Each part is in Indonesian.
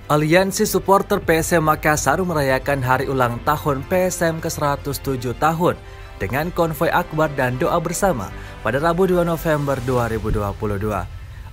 Aliansi supporter PSM Makassar merayakan hari ulang tahun PSM ke-107 tahun dengan konvoi akbar dan doa bersama pada Rabu 2 November 2022.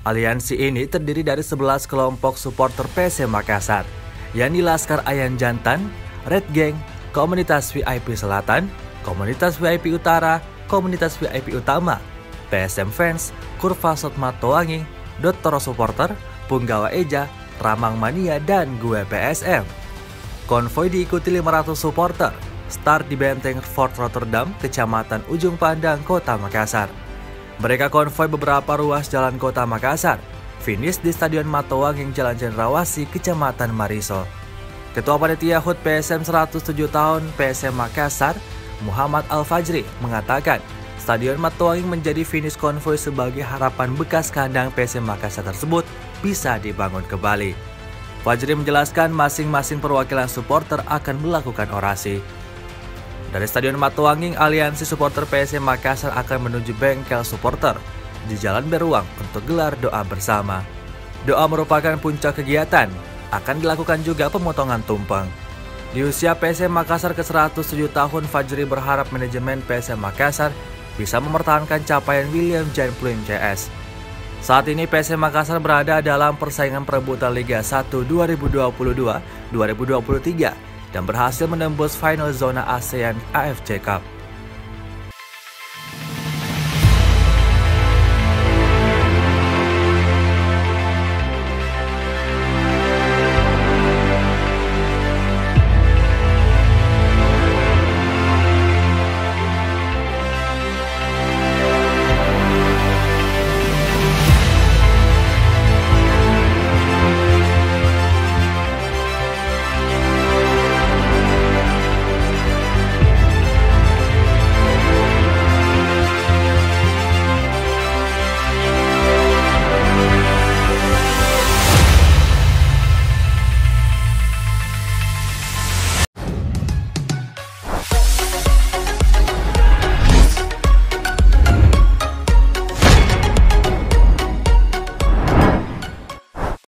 Aliansi ini terdiri dari 11 kelompok supporter PSM Makassar, yakni Laskar Ayan Jantan, Red Gang, Komunitas VIP Selatan, Komunitas VIP Utara, Komunitas VIP Utama, PSM Fans, Kurva Sotma Towangi, Dottoro Supporter, Punggawa Eja, Ramang Mania, dan Gue PSM. Konvoi diikuti 500 supporter, start di Benteng Fort Rotterdam, Kecamatan Ujung Pandang, Kota Makassar. Mereka konvoi beberapa ruas jalan Kota Makassar, finish di Stadion Matoanging Jalan Cendrawasih, Kecamatan Mariso. Ketua Panitia HUT PSM 107 tahun PSM Makassar, Muhammad Al-Fajri, mengatakan Stadion Matoanging menjadi finish konvoi sebagai harapan bekas kandang PSM Makassar tersebut bisa dibangun kembali. Fajri menjelaskan masing-masing perwakilan supporter akan melakukan orasi. Dari Stadion Matoanging, aliansi supporter PSM Makassar akan menuju bengkel supporter di Jalan Beruang untuk gelar doa bersama. Doa merupakan puncak kegiatan, akan dilakukan juga pemotongan tumpeng. Di usia PSM Makassar ke-107 tahun, Fajri berharap manajemen PSM Makassar bisa mempertahankan capaian William Jan Pluim CS. Saat ini PSM Makassar berada dalam persaingan perebutan Liga 1 2022-2023 dan berhasil menembus final zona ASEAN AFC Cup.